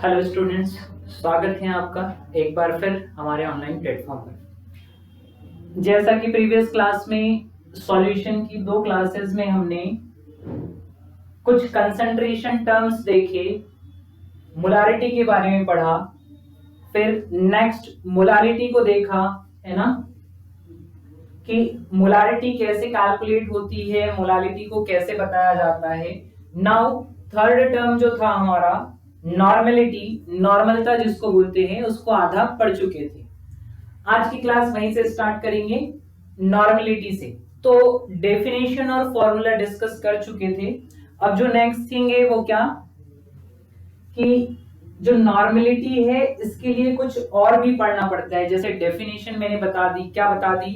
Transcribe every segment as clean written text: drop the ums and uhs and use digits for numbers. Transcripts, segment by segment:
Hello students, स्वागत है आपका एक बार फिर हमारे ऑनलाइन प्लेटफॉर्म पर। जैसा कि प्रीवियस क्लास में सॉल्यूशन की 2 क्लासेस में हमने कुछ कंसंट्रेशन टर्म्स देखे, मोलारिटी के बारे में पढ़ा, फिर नेक्स्ट मोलारिटी को देखा, है ना, कि मोलारिटी कैसे कैलकुलेट होती है, मोलारिटी को कैसे बताया जाता है। नाउ थर्ड टर्म जो था हमारा नॉर्मेलिटी, नॉर्मलता जिसको बोलते हैं, उसको आधा पढ़ चुके थे। आज की क्लास वहीं से स्टार्ट करेंगे, नॉर्मेलिटी से। तो डेफिनेशन और फॉर्मूला डिस्कस कर चुके थे। अब जो नेक्स्ट थिंग है वो क्या, कि जो नॉर्मेलिटी है इसके लिए कुछ और भी पढ़ना पड़ता है। जैसे डेफिनेशन मैंने बता दी, क्या बता दी,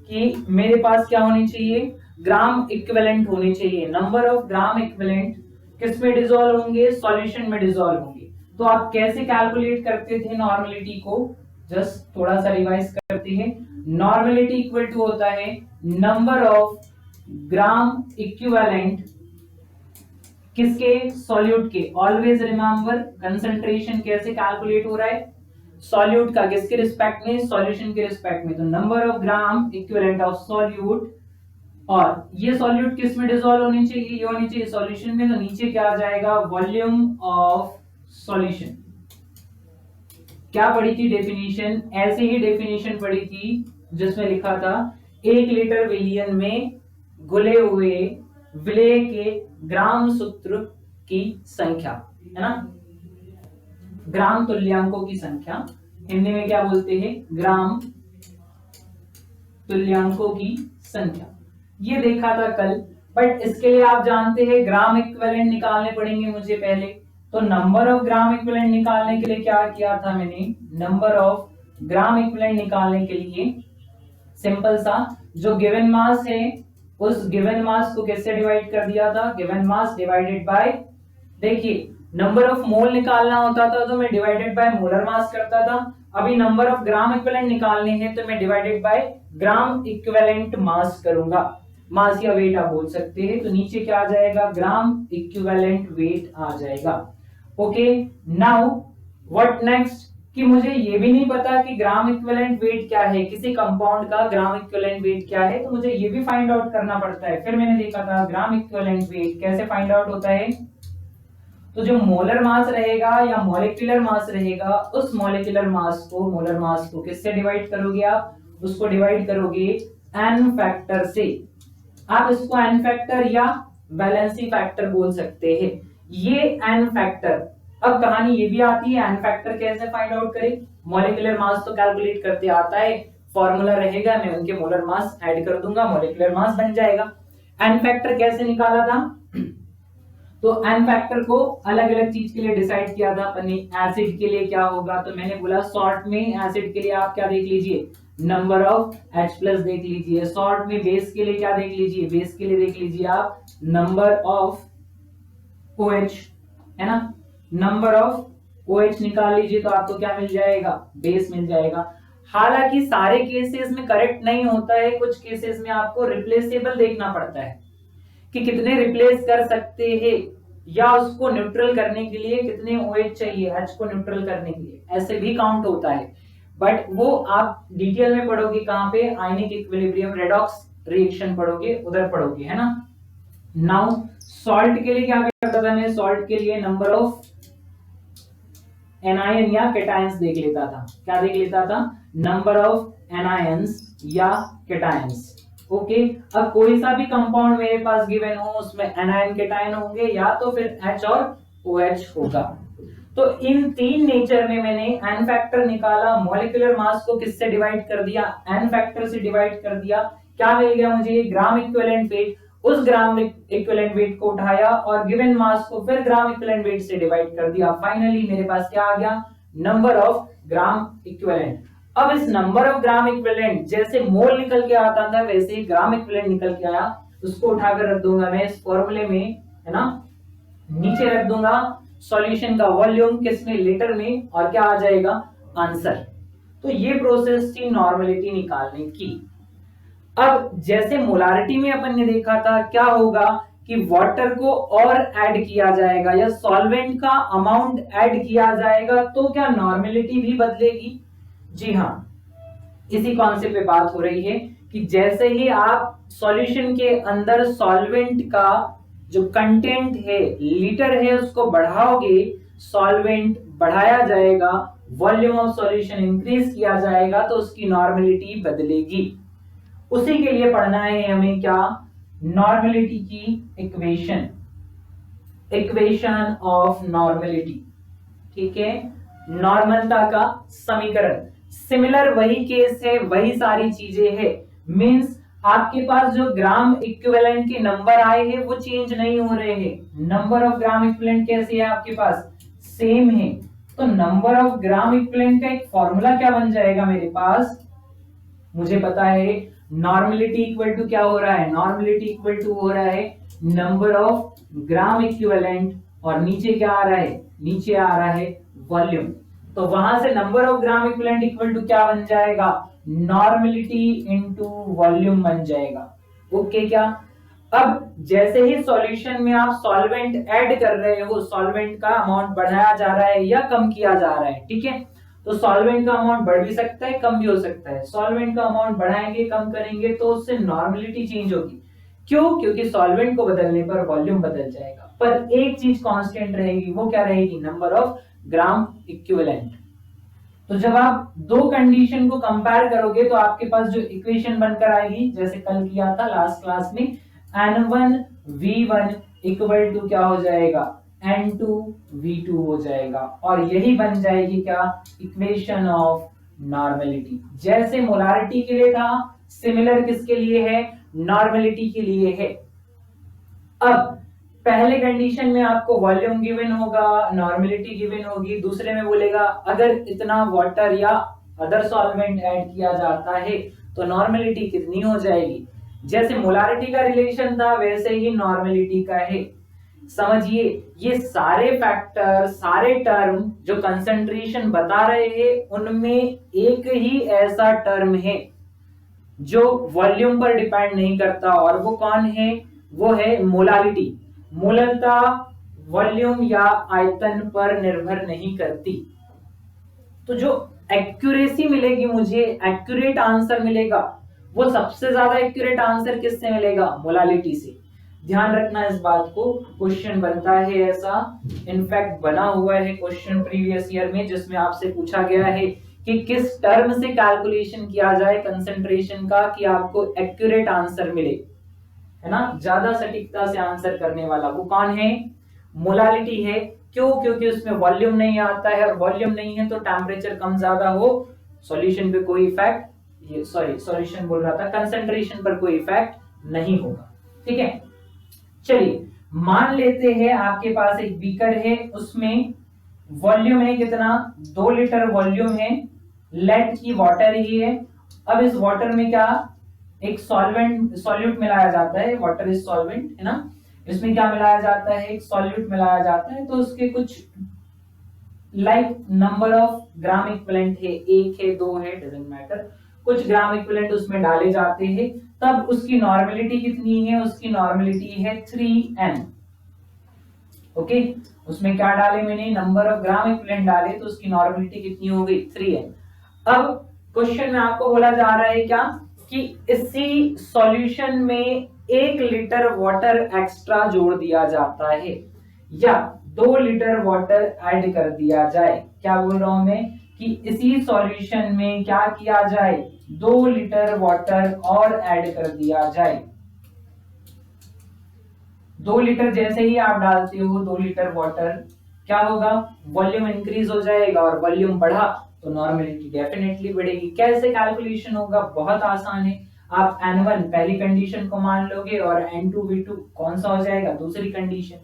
कि मेरे पास क्या होनी चाहिए, ग्राम इक्विवेलेंट होने चाहिए। नंबर ऑफ ग्राम इक्विवेलेंट किस में डिसॉल्व होंगे, सॉल्यूशन में डिसॉल्व होंगे। तो आप कैसे कैलकुलेट करते थे नॉर्मेलिटी को, जस्ट थोड़ा सा रिवाइज करते हैं। नॉर्मेलिटी इक्वल टू होता है नंबर ऑफ ग्राम इक्विवेलेंट किसके, सॉल्यूट के। ऑलवेज रिमेंबर कंसंट्रेशन कैसे कैलकुलेट हो रहा है, सॉल्यूट का किसके रिस्पेक्ट में, सॉल्यूशन के रिस्पेक्ट में। तो number of gram equivalent of solute, और ये सॉल्यूट किस में डिसॉल्व होनी चाहिए, ये होनी चाहिए सॉल्यूशन में। तो नीचे क्या आ जाएगा, वॉल्यूम ऑफ सॉल्यूशन। क्या पढ़ी थी डेफिनेशन, ऐसे ही डेफिनेशन पढ़ी थी जिसमें लिखा था 1 लीटर विलियन में घुले हुए विलेय के ग्राम सूत्र की संख्या, है ना, ग्राम तुल्यांकों की संख्या। हिंदी में क्या बोलते हैं, ग्राम तुल्यांकों की संख्या। ये देखा था कल, बट इसके लिए आप जानते हैं ग्राम इक्विवेलेंट निकालने पड़ेंगे मुझे पहले। तो नंबर ऑफ ग्राम इक्विवेलेंट निकालने के लिए क्या किया था मैंने, नंबर ऑफ ग्राम इक्विवेलेंट निकालने के लिए सिंपल सा, जो गिवन मास है उस गिवन मास को कैसे डिवाइड कर दिया था, गिवन मास डिवाइडेड बाय, देखिए नंबर ऑफ मोल निकालना होता था तो मैं डिवाइडेड बाय मोलर मास करता था। अभी नंबर ऑफ ग्राम इक्विवेलेंट निकालने हैं तो मैं divided by gram equivalent mass करूंगा। मास या वेट आप बोल सकते हैं। तो नीचे क्या आ जाएगा, ग्राम इक्विवेलेंट वेट आ जाएगा। ओके, नाउ व्हाट नेक्स्ट, कि मुझे ये भी नहीं पता कि ग्राम इक्विवेलेंट वेट क्या है, किसी कंपाउंड का ग्राम इक्विवेलेंट वेट क्या है, तो मुझे ये भी फाइंड आउट करना पड़ता है। फिर मैंने देखा था ग्राम इक्विवेलेंट वेट कैसे फाइंड आउट होता है। तो जो मोलर मास रहेगा या मॉलिक्यूलर मास रहेगा, उस मॉलिक्यूलर मास को, मोलर मास को किससे डिवाइड करोगे आप, उसको डिवाइड करोगे n फैक्टर से। आप इसको n फैक्टर या वैलेंसी फैक्टर बोल सकते हैं। ये n फैक्टर, अब कहानी ये भी आती है n फैक्टर कैसे फाइंड आउट करें। मॉलिक्यूलर मास तो कैलकुलेट करते आता है, फॉर्मूला रहेगा, मैं उनके मोलर मास ऐड कर दूंगा, मॉलिक्यूलर मास बन जाएगा। n फैक्टर कैसे निकाला था, तो n फैक्टर को अलग अलग चीज के लिए डिसाइड किया था अपन ने। एसिड के लिए क्या होगा, तो मैंने बोला सॉल्ट में एसिड के लिए आप क्या देख लीजिए, नंबर ऑफ H प्लस देख लीजिए। सॉल्ट में बेस के लिए क्या देख लीजिए, बेस के लिए देख लीजिए आप नंबर ऑफ OH, है ना, नंबर ऑफ OH निकाल लीजिए तो आपको क्या मिल जाएगा, बेस मिल जाएगा। हालांकि सारे केसेस में करेक्ट नहीं होता है, कुछ केसेस में आपको रिप्लेसेबल देखना पड़ता है कि कितने रिप्लेस कर सकते हैं, या उसको न्यूट्रल करने के लिए कितने OH चाहिए, H को न्यूट्रल करने के लिए, ऐसे भी काउंट होता है। बट वो आप डिटेल में पढ़ोगे कहां पे, आयनिक इक्विलिब्रियम रेडॉक्स रिएक्शन पढ़ोगे, उधर पढ़ोगे, है ना। नाउ सॉल्ट के लिए क्या करता था मैं, सॉल्ट के लिए नंबर ऑफ एनायन या कैटायंस देख लेता था। क्या देख लेता था, नंबर ऑफ एनायंस या कैटायंस। ओके, अब कोई सा भी कंपाउंड मेरे पास गिवन हो, उसमें एनायन कैटायन होंगे या तो फिर H और OH होगा। तो इन 3 नेचर में मैंने n फैक्टर निकाला, मॉलिक्यूलर मास को किससे डिवाइड कर दिया, n फैक्टर से डिवाइड कर दिया। क्या मिल गया मुझे, ग्राम इक्विवेलेंट वेट। उस ग्राम इक्विवेलेंट वेट को उठाया और गिवन मास को फिर ग्राम इक्विवेलेंट वेट से डिवाइड कर दिया। फाइनली मेरे पास क्या आ गया, नंबर ऑफ ग्राम इक्विवेलेंट। अब इस नंबर ऑफ ग्राम इक्विवेलेंट, जैसे मोल निकल के आता था वैसे ही ग्राम इक्विवेलेंट निकल के आया, उसको उठाकर रख दूंगा मैं इस फॉर्मूले में, है ना, नीचे रख दूंगा सॉल्यूशन का वॉल्यूम किसमें, लीटर में, और क्या आ जाएगा, आंसर। तो ये प्रोसेस थी नॉर्मेलिटी निकालने की। अब जैसे मोलारिटी में अपन ने देखा था क्या होगा, कि वाटर को और ऐड किया जाएगा या सॉल्वेंट का अमाउंट ऐड किया जाएगा तो क्या नॉर्मेलिटी भी बदलेगी? जी हाँ, इसी कॉन्सेप्ट पे बात हो रही है कि जैसे ही आप सॉल्यूशन के अंदर सॉल्वेंट का जो कंटेंट है, लीटर है, उसको बढ़ाओगे, सॉल्वेंट बढ़ाया जाएगा, वॉल्यूम ऑफ सॉल्यूशन इंक्रीज किया जाएगा, तो उसकी नॉर्मेलिटी बदलेगी। उसी के लिए पढ़ना है हमें क्या? नॉर्मेलिटी की इक्वेशन, इक्वेशन ऑफ नॉर्मेलिटी। ठीक है, नॉर्मलता का समीकरण। सिमिलर वही केस है, वही सारी चीजें है। मींस आपके पास जो ग्राम इक्विवेलेंट के नंबर आए हैं वो चेंज नहीं हो रहे हैं। नंबर ऑफ ग्राम इक्विवेलेंट कैसे है आपके पास? सेम है। तो नंबर ऑफ ग्राम इक्विवेलेंट का एक फॉर्मूला क्या बन जाएगा मेरे पास? मुझे पता है नॉर्मेलिटी इक्वल टू क्या हो रहा है? नॉर्मेलिटी इक्वल टू हो रहा है नंबर ऑफ ग्राम इक्विवेलेंट, और नीचे क्या आ रहा है? नीचे आ रहा है वॉल्यूम। तो वहां से number of gram equivalent equal to क्या बन जाएगा? नॉर्मेलिटी इनटू वॉल्यूम बन जाएगा। ओके क्या? अब जैसे ही सॉल्यूशन में आप सॉल्वेंट ऐड कर रहे हो, सॉल्वेंट का अमाउंट बढ़ाया जा रहा है या कम किया जा रहा है, ठीक है? तो सॉल्वेंट का अमाउंट बढ़ भी सकता है, कम भी हो सकता है। सॉल्वेंट का अमाउंट बढ़ाएंगे, कम करेंगे तो उससे नॉर्मेलिटी चेंज होगी। क्यों? क्योंकि सॉल्वेंट को बदलने पर वॉल्यूम बदल जाएगा, पर एक चीज कांस्टेंट रहेगी। वो क्या रहेगी? Number of gram equivalent. तो जब आप दो कंडीशन को कंपेयर करोगे तो आपके पास जो इक्वेशन बनकर आएगी, जैसे कल किया था लास्ट क्लास में, N1V1 इक्वल टू क्या हो जाएगा? N2V2 हो जाएगा। और यही बन जाएगी क्या? Equation of normality. जैसे मोलारिटी के लिए था, सिमिलर किसके लिए है? नॉर्मेलिटी के लिए है। अब पहले कंडीशन में आपको वॉल्यूम गिवन होगा, नॉर्मेलिटी गिवन होगी। दूसरे में बोलेगा अगर इतना वाटर या अदर सॉल्वेंट ऐड किया जाता है तो नॉर्मेलिटी कितनी हो जाएगी। जैसे मोलारिटी का रिलेशन था वैसे ही नॉर्मेलिटी का है। समझिए, ये सारे फैक्टर, सारे टर्म जो कंसंट्रेशन बता रहे हैं, उनमें एक ही ऐसा टर्म है जो वॉल्यूम पर डिपेंड नहीं करता, और वो कौन है? वो है मोलारिटी। मोलरता वॉल्यूम या आयतन पर निर्भर नहीं करती। तो जो एक्यूरेसी मिलेगी, मुझे एक्यूरेट आंसर मिलेगा, वो सबसे ज्यादा एक्यूरेट आंसर किससे मिलेगा? मोलारिटी से। ध्यान रखना इस बात को, क्वेश्चन बनता है ऐसा, इनफैक्ट बना हुआ है क्वेश्चन प्रीवियस ईयर में, जिसमें आपसे पूछा गया है कि किस टर्म से कैलकुलेशन किया जाए कंसंट्रेशन का कि आपको एक्यूरेट आंसर मिले, है ना, ज्यादा सटीकता से आंसर करने वाला। वो कौन है? मोलारिटी है। क्यों? क्योंकि उसमें वॉल्यूम नहीं आता है, और वॉल्यूम नहीं है तो टेम्परेचर कम ज्यादा हो, सॉल्यूशन पे कोई इफेक्ट, ये सॉरी सॉल्यूशन बोल रहा था, कंसंट्रेशन पर कोई इफेक्ट नहीं होगा। ठीक है, चलिए मान लेते हैं आपके पास एक बीकर है, उसमें वॉल्यूम है कितना? 2 लीटर वॉल्यूम है, लेड की वाटर ही है। अब इस वाटर में क्या? एक सॉल्यूट मिलाया जाता है, वाटर इज सॉल्वेंट, है ना। इसमें क्या मिलाया जाता है? एक सॉल्यूट मिलाया जाता है। तो उसके कुछ like number of gram equivalent है, 1 है, 2 है, डजंट मैटर, कुछ ग्राम इक्विवेलेंट उसमें डाले जाते हैं। तब उसकी नॉर्मेलिटी कितनी है? उसकी नॉर्मेलिटी है 3n। ओके, उसमें क्या डाले मैंने? नंबर ऑफ ग्राम इक्विवेलेंट डाले, तो उसकी नॉर्मेलिटी कितनी हो गई? 3n। अब क्वेश्चन में आपको बोला जा रहा है क्या कि इसी सॉल्यूशन में 1 लीटर वाटर एक्स्ट्रा जोड़ दिया जाता है या 2 लीटर वाटर ऐड कर दिया जाए। क्या बोल रहा हूं मैं कि इसी सॉल्यूशन में क्या किया जाए? 2 लीटर वाटर और ऐड कर दिया जाए। 2 लीटर जैसे ही आप डालते हो 2 लीटर वाटर, क्या होगा? वॉल्यूम इंक्रीज हो जाएगा, और वॉल्यूम बढ़ा तो नॉर्मेलिटी डेफिनेटली बढ़ेगी। कैसे कैलकुलेशन होगा? बहुत आसान है। आप N1 पहली कंडीशन को मान लोगे और N2V2 कौन सा हो जाएगा? दूसरी कंडीशन।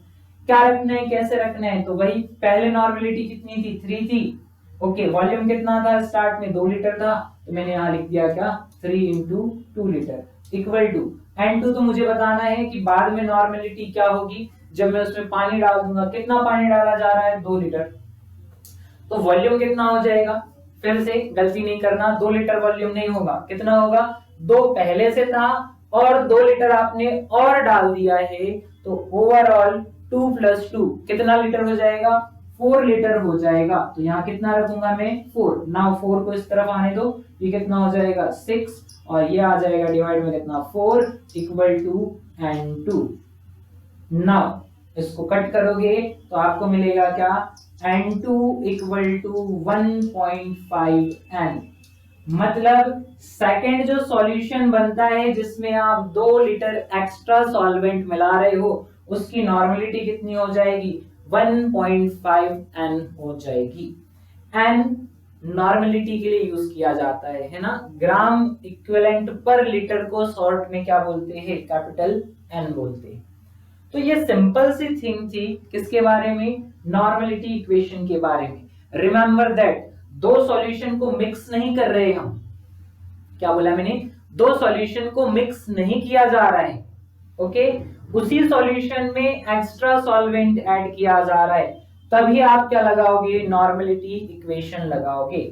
क्या रखना है, कैसे रखना है? तो वही पहले नॉर्मेलिटी कितनी थी? 3 थी। ओके, वॉल्यूम कितना था? स्टार्ट में 2 लीटर था, तो मैंने यहाँ लिख दिया क्या? 3 into 2 litre equal to N2। तो मुझे बताना है कि बाद में नॉर्मेलिटी क्या होगी जब मैं उसमें पानी डाल दूंगा। कितना पानी डाला जा रहा है? 2 लीटर। तो वॉल्यूम कितना हो जाएगा? फिर से गलती नहीं करना, 2 लीटर वॉल्यूम नहीं होगा, कितना होगा? 2 पहले से था और 2 लीटर आपने और डाल दिया है, तो ओवरऑल 2 + 2 कितना लीटर हो जाएगा? 4 लीटर हो जाएगा। तो यहाँ कितना रखूंगा मैं? 4। नाउ 4 को इस तरफ आने दो, ये कितना हो जाएगा? 6 और ये आ जाएगा डिवाइड में कितना? 4 इक्वल टू N2। नाउ इसको कट करोगे तो आपको मिलेगा क्या? N2 equal to 1.5 N। मतलब सेकंड जो सॉल्यूशन बनता है जिसमें आप 2 लीटर एक्स्ट्रा सॉल्वेंट मिला रहे हो, उसकी नॉर्मलिटी कितनी हो जाएगी? 1.5 N हो जाएगी। N नॉर्मलिटी के लिए यूज किया जाता है ना? ग्राम इक्विवेलेंट पर लीटर को शॉर्ट में क्या बोलते हैं? कैपिटल N बोलते हैं। तो ये सिंपल सी थिंग थी किसके बारे में? नॉर्मलिटी इक्वेशन के बारे में। रिमेंबर दैट दो सॉल्यूशन को मिक्स नहीं कर रहे हम। क्या बोला मैंने? दो सॉल्यूशन को मिक्स नहीं किया जा रहा है। ओके, उसी सॉल्यूशन में एक्स्ट्रा सॉल्वेंट ऐड किया जा रहा है, तभी आप क्या लगाओगे? नॉर्मलिटी इक्वेशन लगाओगे।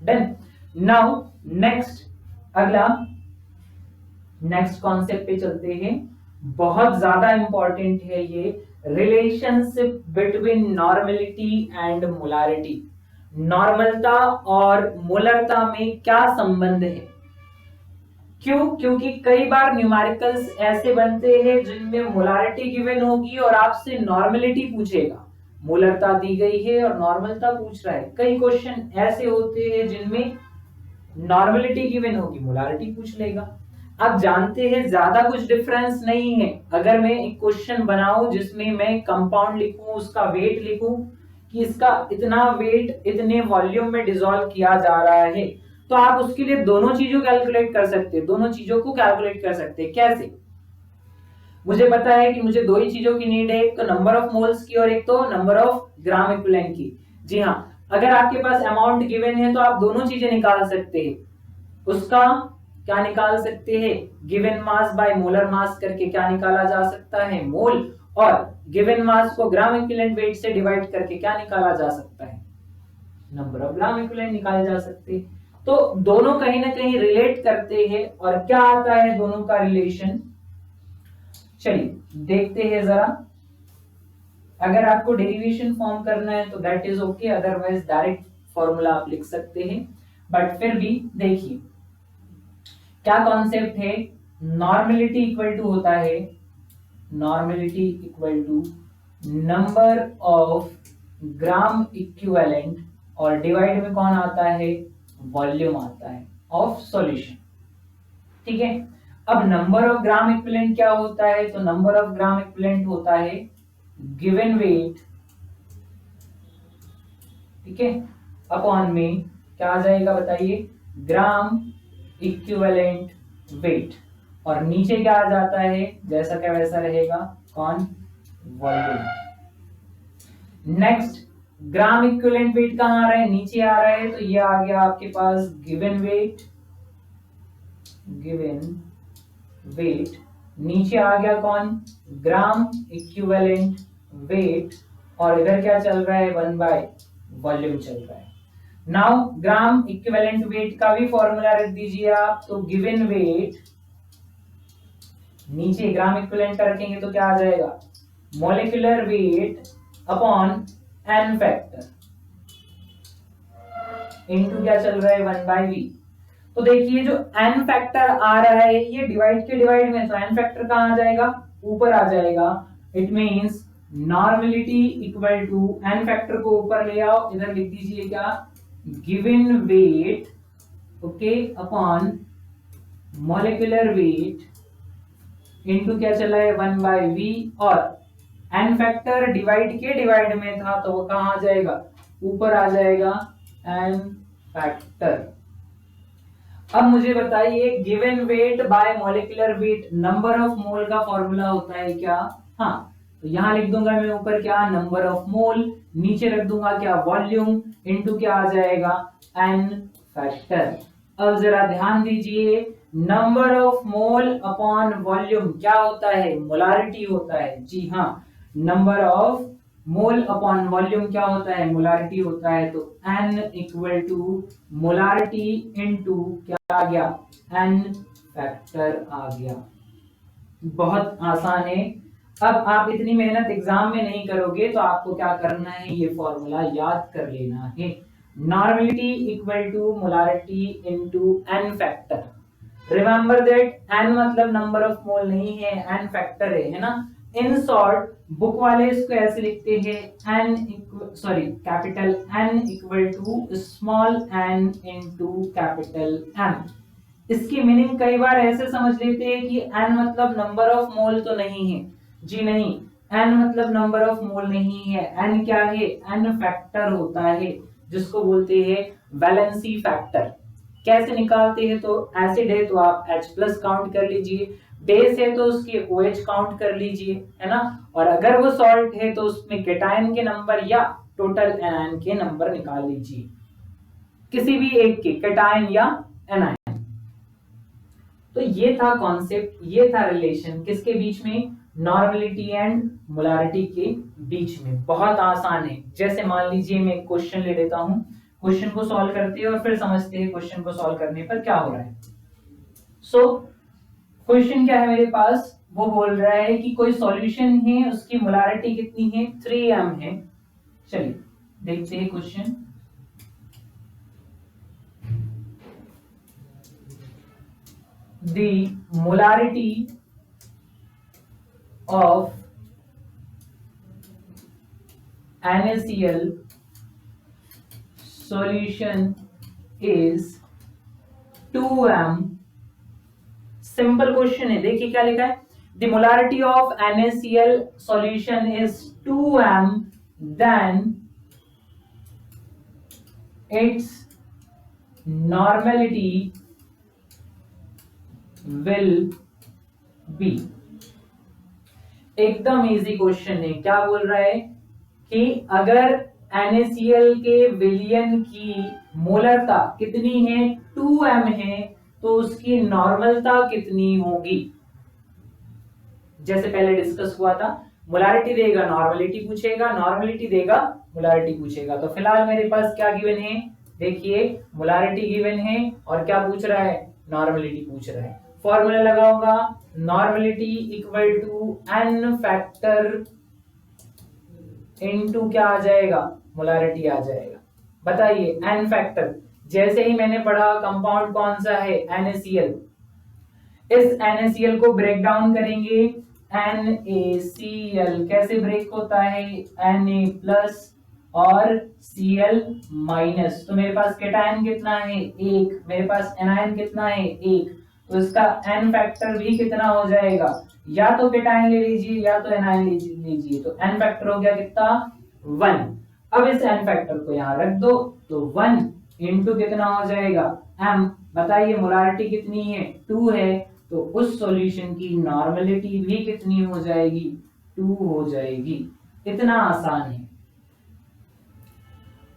डन। नाउ नेक्स्ट, अगला नेक्स्ट कॉन्सेप्ट पे चलते हैं। बहुत ज्यादा इंपॉर्टेंट है ये, relationship between normality and molarity. नॉर्मलता और मोलरता में क्या संबंध है? क्यों? क्योंकि कई बार न्यूमेरिकल्स ऐसे बनते हैं जिनमें मोलारिटी गिवन होगी और आपसे नॉर्मलिटी पूछेगा। मोलरता दी गई है और नॉर्मलता पूछ रहा है। कई क्वेश्चन ऐसे होते हैं जिनमें नॉर्मलिटी गिवन होगी, मोलारिटी पूछ लेगा। आप जानते हैं ज्यादा कुछ डिफरेंस नहीं है। अगर मैं एक क्वेश्चन बनाऊं जिसमें मैं कंपाउंड लिखूं, उसका वेट लिखूं कि इसका इतना वेट इतने वॉल्यूम में डिसॉल्व किया जा रहा है, तो आप उसके लिए दोनों चीजों कैलकुलेट कर सकते हैं। दोनों चीजों को कैलकुलेट कर सकते हैं। कैसे? मुझे पता है कि मुझे दो ही चीजों की नीड है, एक तो नंबर ऑफ मोल्स की और एक तो नंबर ऑफ ग्राम इक्विवेलेंट की। जी हाँ, अगर आपके पास अमाउंट गिवन है तो आप दोनों चीजें निकाल सकते हैं। उसका क्या निकाल सकते हैं? Given mass by molar mass करके क्या निकाला जा सकता है? मोल। और गिवन मास को ग्राम इक्विवेलेंट वेट से डिवाइड करके क्या निकाला जा सकता है? नंबर ऑफ ग्राम इक्विवेलेंट निकाले जा सकते हैं। तो दोनों कहीं ना कहीं रिलेट करते हैं। और क्या आता है दोनों का रिलेशन? चलिए देखते हैं जरा। अगर आपको डेरिवेशन फॉर्म करना है तो that is okay, otherwise direct formula आप लिख सकते हैं। बट फिर भी देखिए क्या कॉन्सेप्ट है। नॉर्मलिटी इक्वल टू होता है, normality equal to number of gram equivalent और डिवाइड में कौन आता है? वॉल्यूम आता है ऑफ सॉल्यूशन। ठीक है। अब नंबर ऑफ ग्राम इक्विवेलेंट क्या होता है? तो नंबर ऑफ ग्राम इक्विवेलेंट होता है गिवन वेट, ठीक है, अपॉन में क्या आ जाएगा बताइए? Gram equivalent weight. और नीचे क्या आ जाता है? जैसा क्या वैसा रहेगा, कौन? Volume. Next, gram equivalent weight कहां आ रहा है? नीचे आ रहा है, तो ये आ गया आपके पास गिवन वेट, गिवन वेट। नीचे आ गया कौन? Gram equivalent weight. और इधर क्या चल रहा है? 1/, वॉल्यूम चल रहा है। नाउ ग्राम इक्विवेलेंट वेट का भी फॉर्मूला रख दीजिए आप। तो गिवन वेट, नीचे ग्राम इक्विवेलेंट का रखेंगे तो क्या आ जाएगा? Molecular weight upon n factor into क्या चल रहा है? 1/v। तो देखिए जो एन फैक्टर आ रहा है ये डिवाइड के डिवाइड में, तो एन फैक्टर कहां आ जाएगा? ऊपर आ जाएगा। It means normality equal to n factor को ऊपर ले आओ, इधर लिख दीजिए क्या? Given weight, okay, upon molecular weight into क्या चला है? 1/v। और एन फैक्टर डिवाइड के डिवाइड में था तो वो कहां आ जाएगा? ऊपर आ जाएगा एन फैक्टर। अब मुझे बताइए given weight by molecular weight, number of मोल का फॉर्मूला होता है क्या? हाँ, तो यहां लिख दूंगा मैं ऊपर क्या? Number of mole. नीचे रख दूंगा क्या? वॉल्यूम इनटू क्या आ जाएगा? N factor. अब जरा ध्यान दीजिए, number of mole upon volume क्या होता है? मोलारिटी होता है। जी हाँ, number of mole upon volume क्या होता है? मोलारिटी होता है। तो n equal to molarity into क्या आ गया? n फैक्टर आ गया। बहुत आसान है। अब आप इतनी मेहनत एग्जाम में नहीं करोगे तो आपको क्या करना है, ये फॉर्मूला याद कर लेना है। Normality equal to molarity into n factor. Remember that n मतलब नंबर ऑफ मोल नहीं है, एन फैक्टर है ना। इन शॉर्ट बुक वाले इसको ऐसे लिखते हैं N sorry capital N equal to small n into capital M. इसकी मीनिंग कई बार ऐसे समझ लेते हैं कि एन मतलब नंबर ऑफ मोल तो नहीं है, जी नहीं, एन मतलब नंबर ऑफ मोल नहीं है, एन क्या है, एन फैक्टर होता है जिसको बोलते हैं वैलेंसी फैक्टर। कैसे निकालते हैं, तो एसिड है तो आप H प्लस काउंट कर लीजिए, बेस है तो उसके OH काउंट कर लीजिए, है ना। और अगर वो सॉल्ट है तो उसमें केटायन के नंबर या टोटल एनायन के नंबर निकाल लीजिए, किसी भी एक के, केटायन या एनायन। तो ये था कॉन्सेप्ट, ये था रिलेशन किसके बीच में, नॉर्मलिटी एंड मोलारिटी के बीच में। बहुत आसान है। जैसे मान लीजिए मैं एक क्वेश्चन ले लेता हूं, क्वेश्चन को सॉल्व करते हैं और फिर समझते हैं क्वेश्चन को सॉल्व करने पर क्या हो रहा है। सो क्वेश्चन क्या है मेरे पास, वो बोल रहा है कि कोई सॉल्यूशन है, उसकी मोलारिटी कितनी है, 3m है। चलिए देखते हैं question. The molarity of NaCl solution is 2m। Simple question है, देखिए क्या लिखा है, the molarity of NaCl solution is 2m, then its normality will be। एकदम इजी क्वेश्चन है। क्या बोल रहा है कि अगर NaCl के विलयन की मोलरता कितनी है, 2m है, तो उसकी नॉर्मलता कितनी होगी। जैसे पहले डिस्कस हुआ था, मोलारिटी देगा नॉर्मलिटी पूछेगा, नॉर्मलिटी देगा मोलारिटी पूछेगा। तो फिलहाल मेरे पास क्या गिवन है, देखिए मोलारिटी गिवन है और क्या पूछ रहा है, नॉर्मलिटी पूछ रहा है। फॉर्मूला लगाऊंगा, normality equal to n factor into क्या आ जाएगा, मोलारिटी आ जाएगा। बताइए एन फैक्टर, जैसे ही मैंने पढ़ा कंपाउंड कौन सा है, NaCl। इस NaCl को ब्रेक डाउन करेंगे, NaCl कैसे ब्रेक होता है, Na प्लस और Cl माइनस। तो मेरे पास केटायन कितना है, 1, मेरे पास एनायन कितना है, 1, तो इसका एन फैक्टर भी कितना हो जाएगा, या तो केटायन ले लीजिए या तो एनायन ले लीजिए, तो एन फैक्टर हो गया कितना, 1। अब इस एन फैक्टर को यहां रख दो, तो 1 इंटू कितना हो जाएगा, m। बताइए मोलारिटी कितनी है, 2 है, तो उस सॉल्यूशन की नॉर्मलिटी भी कितनी हो जाएगी, 2 हो जाएगी। इतना आसान है।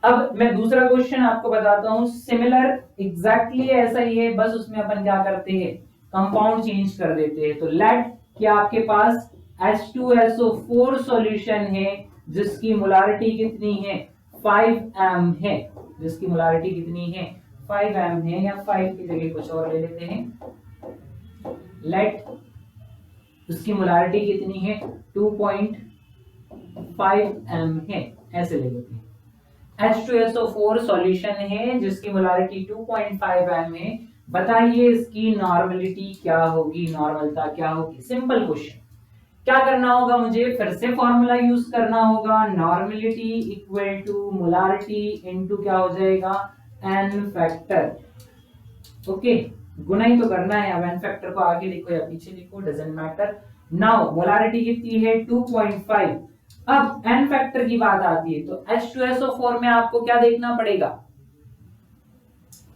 अब मैं दूसरा क्वेश्चन आपको बताता हूं, सिमिलर एग्जैक्टली ऐसा ही है, बस उसमें अपन क्या करते हैं, कंपाउंड चेंज कर देते हैं। तो लेट कि आपके पास H2SO4 सॉल्यूशन है जिसकी मोलारिटी कितनी है, 5m है, जिसकी मोलारिटी कितनी है, 5m है, या 5 की जगह कुछ और ले लेते हैं। लेट उसकी मोलारिटी कितनी है, 2.5m है, ऐसे ले लेते हैं। H2SO4 सॉल्यूशन है जिसकी मोलारिटी 2.5m है। बताइए इसकी नॉर्मलिटी क्या होगी, नॉर्मलता क्या होगी। Simple question. क्या करना होगा, मुझे फिर से फॉर्मूला यूज करना होगा, normality equal to molarity into क्या हो जाएगा, एन फैक्टर। ओके, गुना ही तो करना है। अब एन फैक्टर को आगे लिखो या पीछे लिखो, डजंट मैटर। नाउ मोलारिटी कितनी है, 2.5। अब एन फैक्टर की बात आती है तो H2SO4 में आपको क्या देखना पड़ेगा,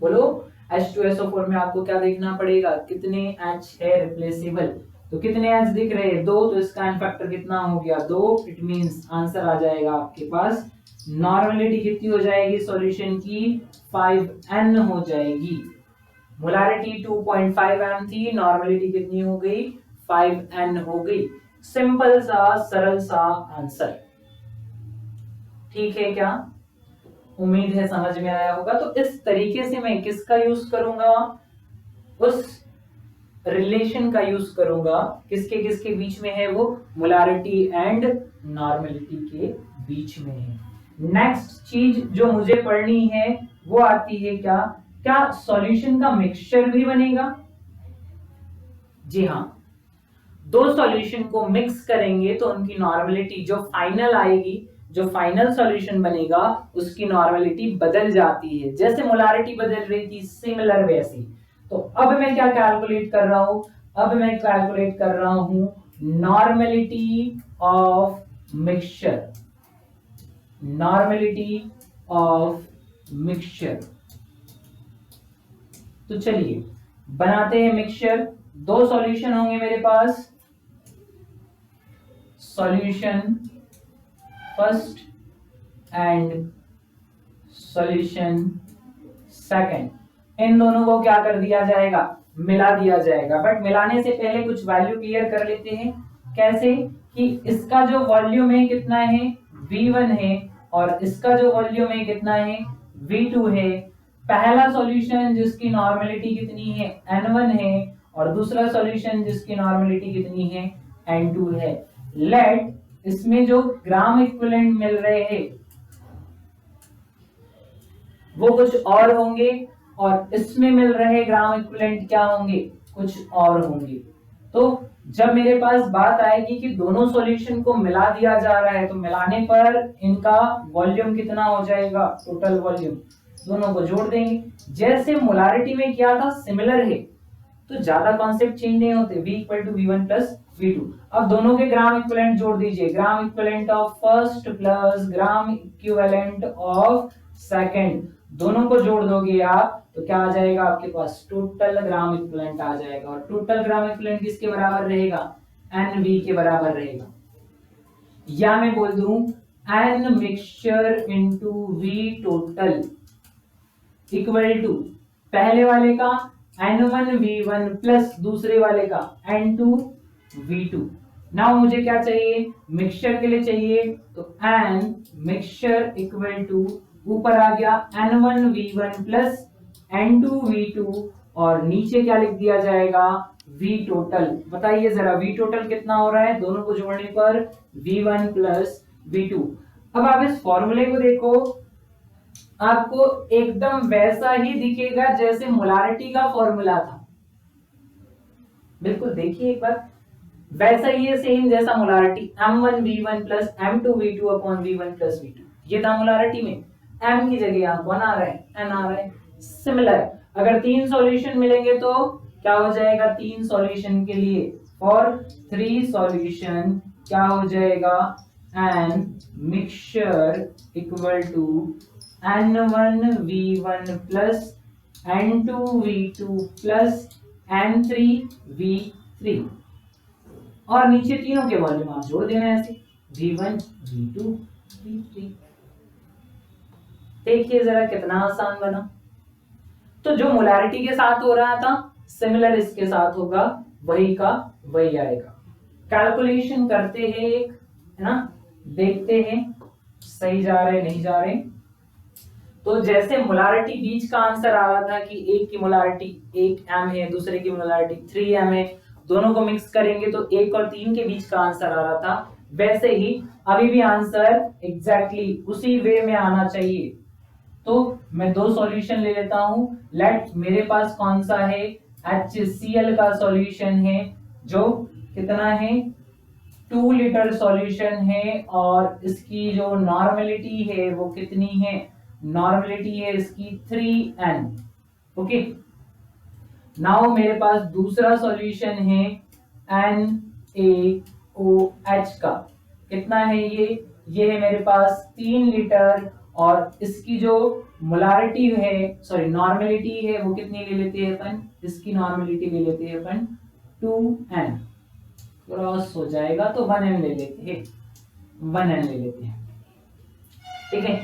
बोलो। H2SO4 में आपको क्या देखना पड़ेगा, कितने H है रिप्लेसेबल, तो कितने H दिख रहे हैं, 2, तो इसका एन फैक्टर कितना हो गया, 2। इट मींस आंसर आ जाएगा आपके पास, नॉर्मलिटी कितनी हो जाएगी सॉल्यूशन की, 5n हो जाएगी। मोलारिटी 2.5m थी, नॉर्मलिटी कितनी हो गई, 5n हो गई। सिंपल सा सरल सा आंसर। ठीक है क्या, उम्मीद है समझ में आया होगा। तो इस तरीके से मैं किसका यूज करूंगा, उस रिलेशन का यूज करूंगा, किसके किसके बीच में है वो, मोलारिटी एंड नॉर्मेलिटी के बीच में है। नेक्स्ट चीज जो मुझे पढ़नी है वो आती है क्या, क्या सॉल्यूशन का मिक्सचर भी बनेगा? जी हाँ, दो सॉल्यूशन को मिक्स करेंगे तो उनकी नॉर्मेलिटी जो फाइनल आएगी, जो फाइनल सॉल्यूशन बनेगा उसकी नॉर्मेलिटी बदल जाती है। जैसे मोलारिटी बदल रही थी सिमिलर वैसी। तो अब मैं क्या कैलकुलेट कर रहा हूं, अब मैं कैलकुलेट कर रहा हूं normality of mixture, normality of mixture. तो चलिए बनाते हैं मिक्सचर। दो सॉल्यूशन होंगे मेरे पास, solution first and solution second. इन दोनों को क्या कर दिया जाएगा, मिला दिया जाएगा। बट मिलाने से पहले कुछ वैल्यू क्लियर कर लेते हैं। कैसे कि इसका जो वॉल्यूम है कितना है, V1 है, और इसका जो वॉल्यूम है कितना है, V2 है। पहला सॉल्यूशन जिसकी नॉर्मेलिटी कितनी है, N1 है, और दूसरा सॉल्यूशन जिसकी नॉर्मेलिटी कितनी है, N2 है। लेट इसमें जो ग्राम इक्विवेलेंट मिल रहे हैं वो कुछ और होंगे, और इसमें मिल रहे ग्राम इक्विवेलेंट क्या होंगे, कुछ और होंगे। तो जब मेरे पास बात आएगी कि दोनों सॉल्यूशन को मिला दिया जा रहा है, तो मिलाने पर इनका वॉल्यूम कितना हो जाएगा, टोटल वॉल्यूम, दोनों को जोड़ देंगे। जैसे मोलारिटी में किया था सिमिलर है, तो ज्यादा कॉन्सेप्ट चेंज नहीं होते। V equal to V1 plus V2। अब दोनों के ग्राम इक्विवेलेंट जोड़ दीजिए, gram equivalent of first plus gram equivalent of second, दोनों को जोड़ दोगे आप तो क्या आ जाएगा आपके पास, टोटल ग्राम इक्विवेलेंट आ जाएगा। और टोटल ग्राम इक्विवेलेंट किसके बराबर रहेगा, NV के बराबर रहेगा। या मैं बोल दूं N mixture into V total equal to पहले वाले का N1 V1 प्लस दूसरे वाले का N2 V2। नाउ मुझे क्या चाहिए, मिक्सचर के लिए चाहिए, तो N मिक्सचर इक्वल टू ऊपर आ गया N1 V1 plus N2 V2, और नीचे क्या लिख दिया जाएगा, V टोटल। बताइए जरा V टोटल कितना हो रहा है, दोनों को जोड़ने पर V1 प्लस V2। अब आप इस फॉर्मूले को देखो, आपको एकदम वैसा ही दिखेगा जैसे मोलारिटी का फॉर्मूला था। बिल्कुल देखिए एक बार, वैसा ही है सेम जैसा molarity, M1 V1 plus M2 V2 upon V1 plus V2। ये था मोलारिटी में, M की जगह यहाँ 1 आ रहा है, N आ रहा है। सिमिलर अगर तीन सॉल्यूशन मिलेंगे तो क्या हो जाएगा, तीन सॉल्यूशन के लिए फॉर 3 सॉल्यूशन क्या हो जाएगा, N mixture equal to N1 V1 plus N2 V2 plus N3 V3, और नीचे तीनों के वॉल्यूम आप जोड़ देना ऐसे, V1 V2 V3। देखिए जरा कितना आसान बना। तो जो मोलारिटी के साथ हो रहा था सिमिलर इसके साथ होगा, वही का वही आएगा। कैलकुलेशन करते हैं एक, है ना, देखते हैं सही जा रहे नहीं जा रहे। तो जैसे मोलारिटी बीच का आंसर आ रहा था कि एक की मोलारिटी 1m है, दूसरे की मोलारिटी 3m है, दोनों को मिक्स करेंगे तो 1 और 3 के बीच का आंसर आ रहा था, वैसे ही अभी भी आंसर एग्जैक्टली उसी वे में आना चाहिए। तो मैं दो सॉल्यूशन ले लेता हूं। लेट मेरे पास कौन सा है, HCl का सॉल्यूशन है जो कितना है, 2 लीटर सॉल्यूशन है, और इसकी जो नॉर्मेलिटी है वो कितनी है, नॉर्मेलिटी है इसकी 3n। ओके, नाउ मेरे पास दूसरा सॉल्यूशन है NaOH का, कितना है ये है मेरे पास 3 लीटर, और इसकी जो मोलारिटी है, सॉरी नॉर्मेलिटी है वो कितनी ले लेते हैं अपन, इसकी नॉर्मेलिटी ले लेते हैं अपन 2n, क्रॉस हो जाएगा तो 1n ले लेते हैं, 1n ले लेते हैं। ठीक है,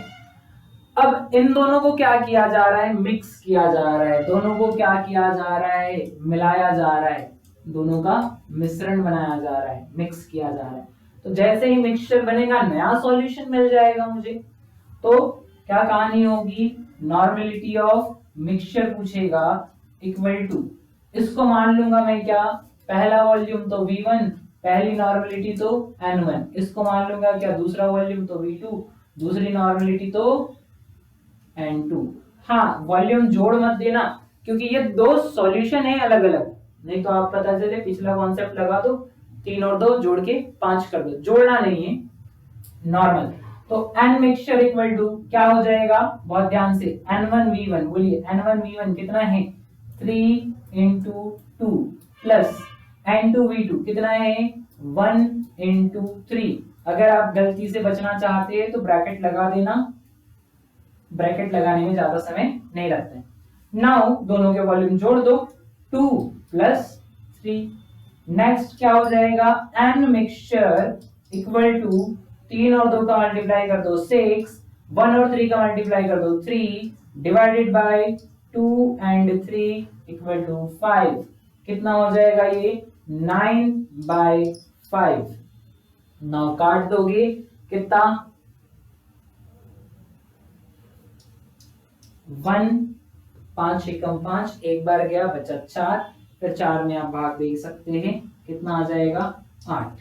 अब इन दोनों को क्या किया जा रहा है, मिक्स किया जा रहा है, दोनों को क्या किया जा रहा है, मिलाया जा रहा है, दोनों का मिश्रण बनाया जा रहा है, मिक्स किया जा रहा है। तो जैसे ही मिक्सचर बनेगा नया सॉल्यूशन मिल जाएगा मुझे, तो क्या कहानी होगी, नॉर्मेलिटी ऑफ मिक्सचर पूछेगा इक्वल टू इसको मान लूंगा मैं क्या, पहला वॉल्यूम तो V1, पहली नॉर्मलिटी तो N1, इसको मान लूंगा क्या, दूसरा वॉल्यूम तो V2, दूसरी नॉर्मलिटी तो N2। हाँ, वॉल्यूम जोड़ मत देना क्योंकि ये दो सॉल्यूशन है अलग अलग, नहीं तो आप पता चले पिछला कॉन्सेप्ट लगा दो, 3 और 2 जोड़ के 5 कर दो, जोड़ना नहीं है, नॉर्मल। तो n मिक्सचर इक्वल टू क्या हो जाएगा, बहुत ध्यान से, N1V1, बोलिए N1V1 कितना है, 3 into 2 प्लस N2V2 कितना है, 1 into 3। अगर आप गलती से बचना चाहते हैं तो ब्रैकेट लगा देना, ब्रैकेट लगाने में ज्यादा समय नहीं लगता है। नाउ दोनों के वॉल्यूम जोड़ दो, 2 प्लस 3। नेक्स्ट क्या हो जाएगा, n मिक्सचर इक्वल टू 3 और 2 का मल्टीप्लाई कर दो 6, 1 और 3 का मल्टीप्लाई कर दो 3, divided by 2 and 3 equal to 5। कितना हो जाएगा ये, 9/5। नाउ काट दोगे कितना, 1, 5 एकम 5, एक बार गया बचा 4, फिर 4 में आप भाग देख सकते हैं कितना आ जाएगा, 8,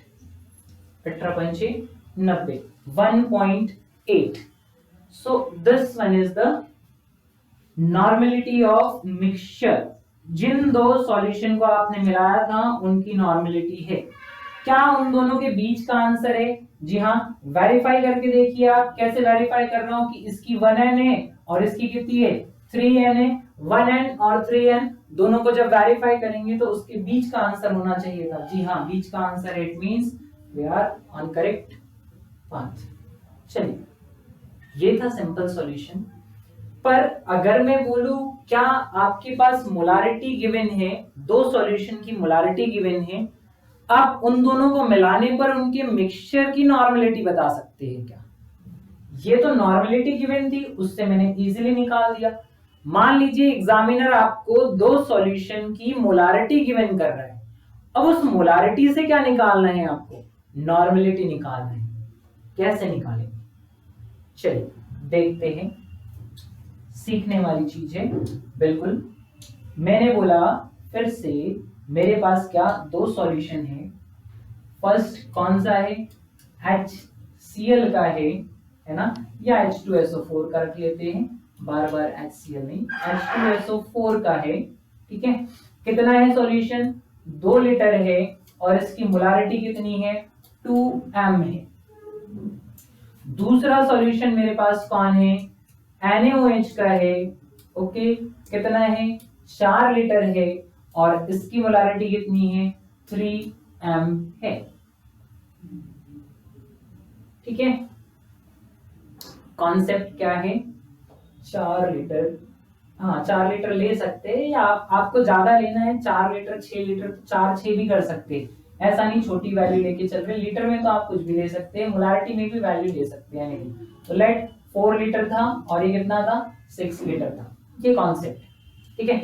18 90, 1.8। so this one is the normality of mixture। जिन दो सॉल्यूशन को आपने मिलाया था उनकी नॉर्मलिटी है। क्या उन दोनों के बीच का आंसर है, जी हाँ, वेरीफाई करके देखिए। आप कैसे वेरीफाई कर रहा हूं कि इसकी 1n है और इसकी कितनी है, 3n है। 1n और 3n दोनों को जब वेरीफाई करेंगे तो उसके बीच का आंसर होना चाहिए था, जी हाँ, बीच का answer, it means we are on correct path. चलिए, ये था सिंपल सॉल्यूशन। पर अगर मैं बोलूं क्या आपके पास मोलारिटी गिवन है, दो सॉल्यूशन की मोलारिटी गिवन है, आप उन दोनों को मिलाने पर उनके मिक्सचर की नॉर्मलिटी बता सकते हैं क्या? ये तो नॉर्मलिटी गिवन थी, उससे मैंने इजीली निकाल दिया। मान लीजिए एग्जामिनर आपको दो सॉल्यूशन की मोलारिटी गिवन कर रहा है, अब उस मोलारिटी से क्या निकालना है आपको, नॉर्मलिटी निकालना है। कैसे निकालेंगे, चलिए देखते हैं। सीखने वाली चीज है बिल्कुल। मैंने बोला फिर से, मेरे पास क्या दो सॉल्यूशन है। फर्स्ट कौन सा है, HCl का है ना, या H2SO4 का रख लेते हैं, बार बार HCl नहीं, H2SO4 का है, ठीक है। कितना है सॉल्यूशन, 2 लीटर है और इसकी मोलारिटी कितनी है, 2m है। दूसरा सॉल्यूशन मेरे पास कौन है, NaOH का है, ओके, कितना है, 4 लीटर है और इसकी मोलारिटी कितनी है, 3m है, ठीक है। कॉन्सेप्ट क्या है, 4 लीटर, हाँ 4 लीटर ले सकते हैं, या आपको ज्यादा लेना है 4 लीटर 6 लीटर तो 4-6 भी कर सकते हैं, ऐसा नहीं छोटी वैल्यू लेके चल रहे। लीटर में तो आप कुछ भी ले सकते हैं, मोलारिटी में भी वैल्यू ले सकते हैं नहीं। तो लेट 4 लीटर था और ये कितना था, 6 लीटर था, ये कॉन्सेप्ट, ठीक है।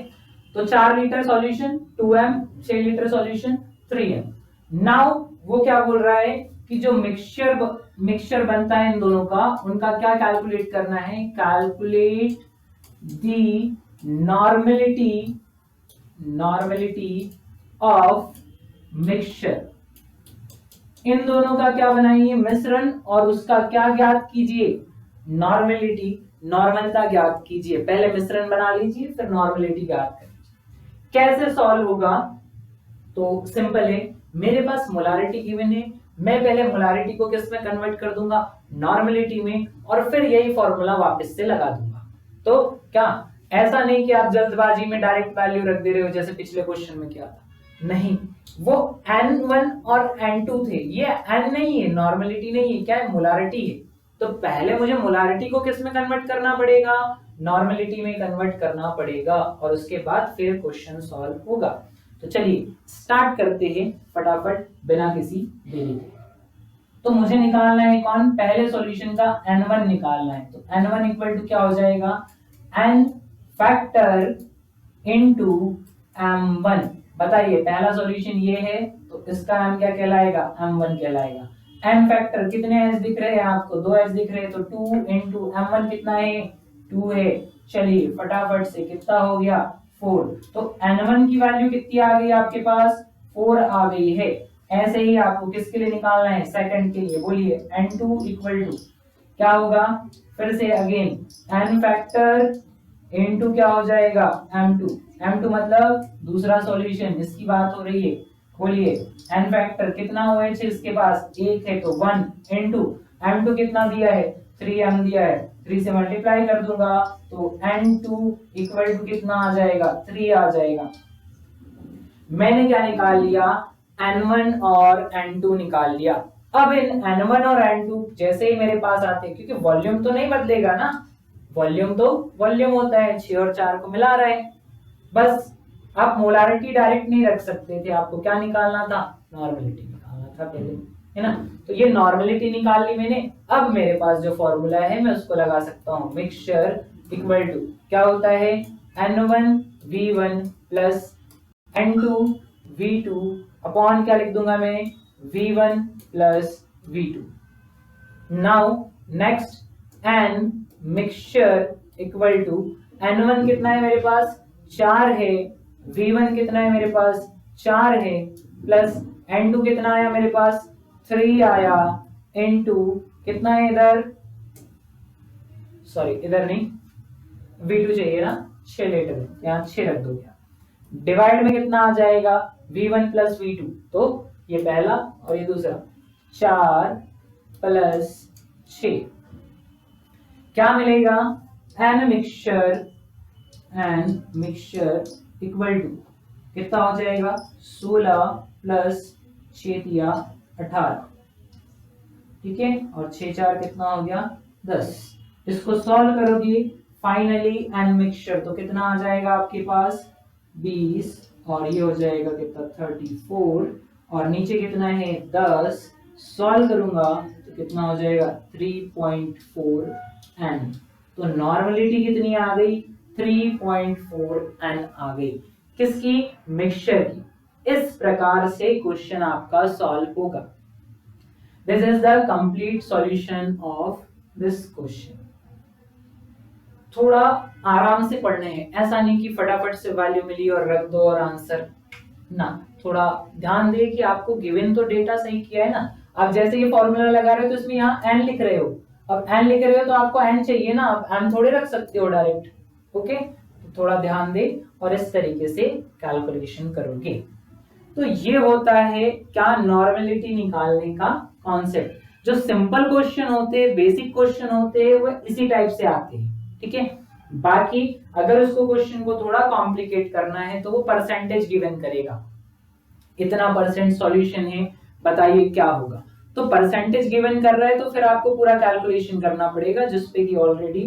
तो 4 litre solution 2m, 6 litre solution 3m। Now वो क्या बोल रहा है कि जो मिक्सचर बनता है इन दोनों का, उनका क्या कैलकुलेट करना है, calculate the normality of mixture. इन दोनों का क्या बनाइए, मिश्रण, और उसका क्या ज्ञात कीजिए, नॉर्मलिटी, नॉर्मलता ज्ञात कीजिए। पहले मिश्रण बना लीजिए फिर नॉर्मलिटी ज्ञात करिए। कैसे सॉल्व होगा, तो सिंपल है, मेरे पास मोलारिटी गिवन है, मैं पहले मोलारिटी को किस में कन्वर्ट कर दूंगा, नॉर्मलिटी में, और फिर यही फॉर्मूला वापस से लगा दूंगा। तो क्या ऐसा नहीं कि आप जल्दबाजी में डायरेक्ट वैल्यू रख दे रहे हो जैसे पिछले क्वेश्चन में किया था, नहीं, वो N1 और N2 थे, ये N नहीं है, नॉर्मलिटी नहीं है, क्या है, मोलारिटी है। तो पहले मुझे मोलारिटी को किस में कन्वर्ट करना पड़ेगा, नॉर्मलिटी में कन्वर्ट करना पड़ेगा, और उसके बाद फिर क्वेश्चन सॉल्व होगा। तो चलिए स्टार्ट करते हैं फटाफट बिना किसी देरी के। तो मुझे निकालना है कौन, पहले सॉल्यूशन का N1 निकालना है। तो N1 इक्वल टू क्या हो जाएगा, N फैक्टर इनटू M1। बताइए, पहला सॉल्यूशन ये है तो इसका M क्या कहलाएगा, M1 कहलाएगा। M फैक्टर कितने H दिख रहे हैं आपको, 2 H दिख रहे हैं, तो 2 इंटू M1 कितना है, 2 है। चलिए फटाफट से कितना हो गया, 4। तो N1 की वैल्यू कितनी आ गई आपके पास? 4 आ गई है। ऐसे ही आपको किसके लिए निकालना है? सेकंड के लिए। बोलिए N2 इक्वल टू क्या होगा? फिर से अगेन n फैक्टर इनटू क्या हो जाएगा? m2। m2 मतलब दूसरा सॉल्यूशन, इसकी बात हो रही है। बोलिए n फैक्टर कितना हुआ है? इसके पास 1 है तो 1 इनटू m2 कितना दिया है? 3m दिया है। 3 से मल्टीप्लाई कर दूंगा तो n2 इक्वल टू कितना आ जाएगा? 3 आ जाएगा। मैंने क्या निकाल लिया? n1 और n2 निकाल लिया। अब इन n1 और n2 जैसे ही मेरे पास आते हैं, क्योंकि वॉल्यूम तो नहीं बदलेगा ना, वॉल्यूम तो वॉल्यूम होता है, 6 और 4 को मिला रहे हैं बस। आप मोलारिटी डायरेक्ट नहीं रख सकते थे, आपको क्या निकालना था? नॉर्मेलिटी निकालना था पहले, है ना। तो ये नॉर्मेलिटी निकाल ली मैंने। अब मेरे पास जो फॉर्मूला है मैं उसको लगा सकता हूँ। मिक्सचर इक्वल टू क्या होता है? n1 v1 plus n2 v2 upon क्या लिख दूंगा मैं? v1 plus v2। Now next n mixture equal to n1 कितना है मेरे पास? 4 है। v1 कितना है मेरे पास? 4 है। प्लस n2 कितना आया मेरे पास? 3 आया। इनटू कितना है इधर? सॉरी इधर नहीं, v2 चाहिए ना, 6 लीटर, यहाँ 6 रख दो। क्या डिवाइड में कितना आ जाएगा? v1 plus v2। तो ये पहला और ये दूसरा, 4 प्लस 6 क्या मिलेगा? n मिक्सचर इक्वल टू कितना हो जाएगा? 16 प्लस 6 दिया 18, ठीक है। और 6 4 कितना हो गया? 10। इसको सॉल्व करोगे फाइनली n मिक्सचर तो कितना आ जाएगा आपके पास? 20। और ये हो जाएगा कितना? 34। और नीचे कितना है? 10। सॉल्व करूंगा तो कितना हो जाएगा? 3.4 n। तो नॉर्मलिटी कितनी आ गई? 3.4 n आ गई। किसकी? मिक्सचर की। इस प्रकार से क्वेश्चन आपका सॉल्व होगा। This is the complete solution of this question. थोड़ा आराम से पढ़ने हैं, ऐसा नहीं कि फटाफट से वैल्यू मिली और रख दो और आंसर ना। थोड़ा ध्यान दे कि आपको गिवन तो डेटा सही किया है ना। आप जैसे ये फॉर्मूला लगा रहे हो तो इसमें यहाँ n लिख रहे हो। अब n लिख रहे हो तो आपको n चाहिए ना, आप m थोड़े रख सकते हो डायरेक्ट। ओके, तो थोड़ा ध्यान दे और इस तरीके से कैलकुलेशन करोगे। तो ये होता है क्या? नॉर्मेलिटी निकालने का कॉन्सेप्ट। जो सिंपल क्वेश्चन होते हैं, बेसिक क्वेश्चन होते हैं, वो इसी टाइप से आते हैं, ठीक है। बाकी अगर उसको क्वेश्चन को थोड़ा कॉम्प्लिकेट करना है तो वो परसेंटेज गिवन करेगा, इतना परसेंट सॉल्यूशन है, बताइए क्या होगा। तो परसेंटेज गिवन कर रहा है तो फिर आपको पूरा कैलकुलेशन करना पड़ेगा, जिसपे कि ऑलरेडी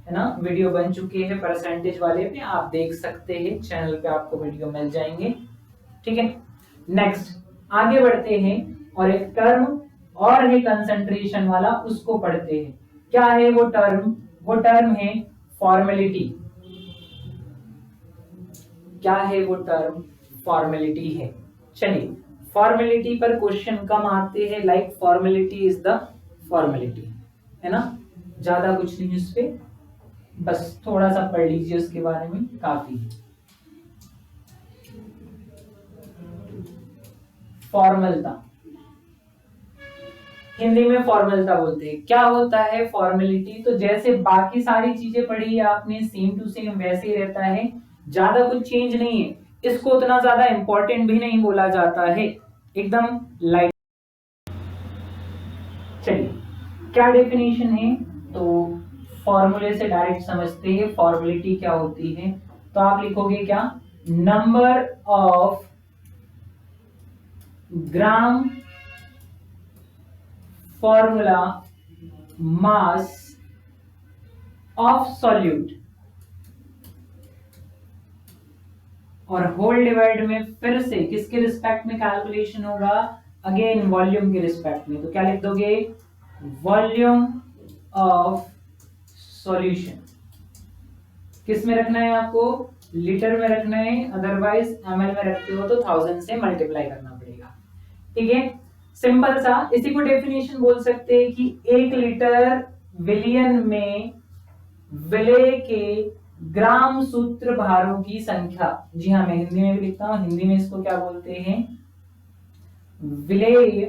है ना वीडियो बन चुके हैं परसेंटेज वाले पे, आप देख सकते हैं, चैनल पे आपको वीडियो मिल जाएंगे, ठीक है। नेक्स्ट आगे बढ़ते हैं और एक टर्म और है कंसंट्रेशन वाला, उसको पढ़ते हैं। क्या है वो टर्म? वो टर्म है फॉर्मेलिटी। क्या है वो टर्म? फॉर्मेलिटी है। चलिए, फॉर्मेलिटी पर क्वेश्चन कम आते हैं, like formality is the formality, है ना, ज्यादा कुछ नहीं इस पे, बस थोड़ा सा पढ़ लीजिए उसके बारे में, काफी है। फॉर्मलता, हिंदी में फॉर्मलता बोलते हैं। क्या होता है फॉर्मेलिटी? तो जैसे बाकी सारी चीजें पढ़ी है आपने, सेम टू सेम वैसे ही रहता है, ज्यादा कुछ चेंज नहीं है। इसको उतना ज्यादा इंपॉर्टेंट भी नहीं बोला जाता है, एकदम लाइट। चलिए, क्या डेफिनेशन है? तो फॉर्मूले से डायरेक्ट समझते हैं फॉर्मेलिटी क्या होती है। तो आप लिखोगे क्या? Number of gram formula mass of solute, और होल डिवाइड में फिर से किसके रिस्पेक्ट में कैलकुलेशन होगा? अगेन वॉल्यूम के रिस्पेक्ट में। तो क्या लिख दोगे? Volume of solution. किस में रखना है आपको? लीटर में रखना है, अदरवाइज एमएल में रखते हो तो 1000 से मल्टीप्लाई करना पड़ेगा, ठीक है। सिंपल सा, इसी को डेफिनेशन बोल सकते हैं कि 1 लीटर विलियन में विले के ग्राम सूत्र भारों की संख्या। जी हाँ, मैं हिंदी में भी लिखता हूं, हिंदी में इसको क्या बोलते हैं, विलेय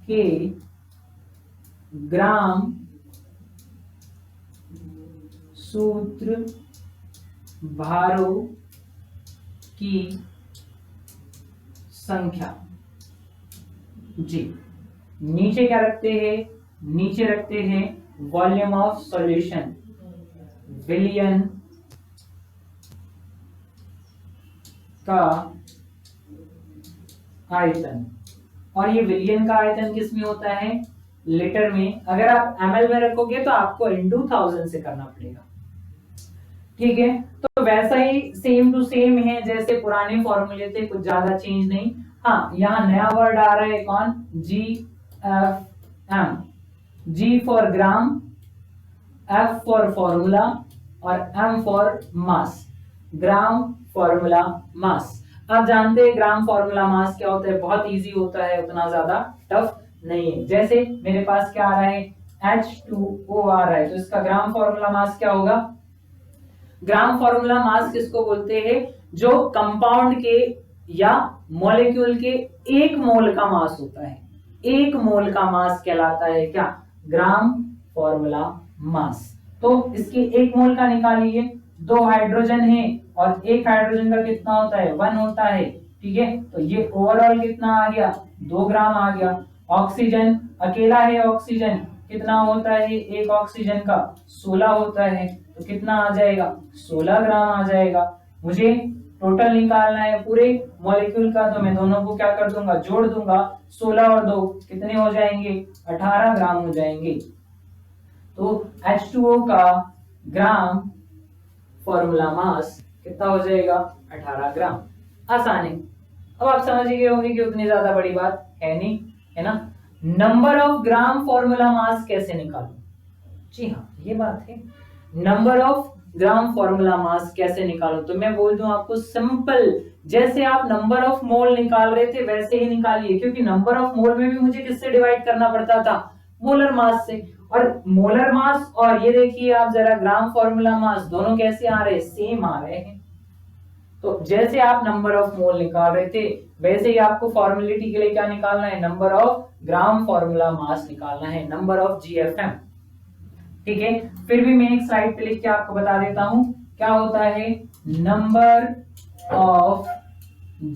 के ग्राम सूत्र भारों की संख्या। जी, नीचे क्या रखते हैं, नीचे रखते हैं वॉल्यूम ऑफ सॉल्यूशन, विलियन का आयतन। और ये विलियन का आयतन किस में होता है, लीटर में। अगर आप ml में रखोगे तो आपको इंटू 1000 से करना पड़ेगा, ठीक है। तो वैसा ही सेम टू सेम है जैसे पुराने फॉर्मूले थे, कुछ ज्यादा चेंज नहीं। हाँ, यहाँ नया वर्ड आ रहा है कौन, GFM, G for gram, F for formula और M for mass, gram formula mass. आप जानते हैं ग्राम फॉर्मूला मास क्या होता है, बहुत इजी होता है, उतना ज्यादा टफ नहीं है। जैसे मेरे पास क्या आ रहा है, H2O आ रहा है, तो इसका ग्राम फॉर्मूला मास क्या होगा। ग्राम फॉर्मूला मास किसको बोलते हैं, जो कंपाउंड के या मॉलिक्यूल के एक मोल का मास होता है, एक मोल का मास कहलाता है क्या, ग्राम फॉर्मूला मास। तो इसके एक मोल का निकालिए, 2 हाइड्रोजन है और एक हाइड्रोजन का कितना होता है, 1 होता है, ठीक है। तो ये ओवरऑल कितना आ गया, 2 ग्राम आ गया। ऑक्सीजन अकेला है, ऑक्सीजन कितना होता है, एक ऑक्सीजन का 16 होता है, तो कितना आ जाएगा, 16 ग्राम आ जाएगा। मुझे टोटल निकालना है पूरे मॉलिक्यूल का, तो मैं दोनों को क्या कर दूंगा, जोड़ दूंगा, 16 और 2 कितने हो जाएंगे, 18 ग्राम हो जाएंगे। तो H2O का ग्राम फॉर्मूला मास कितना हो जाएगा, 18 ग्राम। आसान है, अब आप समझ गए होंगे कि उतनी ज्यादा बड़ी बात है नहीं, है ना। Number of gram formula mass कैसे निकालूं, जी हाँ, ये बात है, number of gram formula mass कैसे निकालूं। तो मैं बोल दूं आपको सिंपल, जैसे आप नंबर ऑफ मोल निकाल रहे थे वैसे ही निकालिए, क्योंकि नंबर ऑफ मोल में भी मुझे किससे डिवाइड करना पड़ता था, मोलर मास से। और मोलर मास और ये देखिए आप जरा ग्राम फॉर्मूला मास दोनों कैसे आ रहे हैं, सेम आ रहे हैं। तो जैसे आप नंबर ऑफ मोल निकाल रहे थे वैसे ही आपको फॉर्मेलिटी के लिए क्या निकालना है, number of gram formula mass निकालना है, नंबर ऑफ GFM, ठीक है। फिर भी मैं एक स्लाइड पे लिख के आपको बता देता हूं क्या होता है, नंबर ऑफ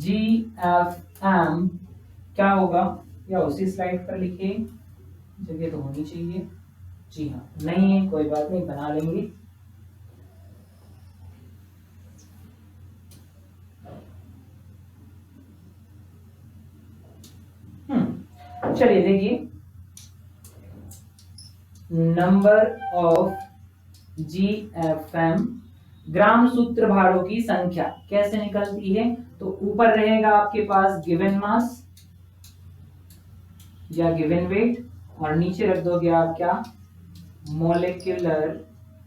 GFM क्या होगा, या उसी स्लाइड पर लिखिए, जगह तो होनी चाहिए, जी हाँ, नहीं है कोई बात नहीं, बना लेंगे। चलिए देखिए, नंबर ऑफ GFM ग्राम सूत्र भारों की संख्या कैसे निकलती है। तो ऊपर रहेगा आपके पास गिवन मास या गिवन वेट, और नीचे रख दोगे आप क्या, मॉलिक्यूलर,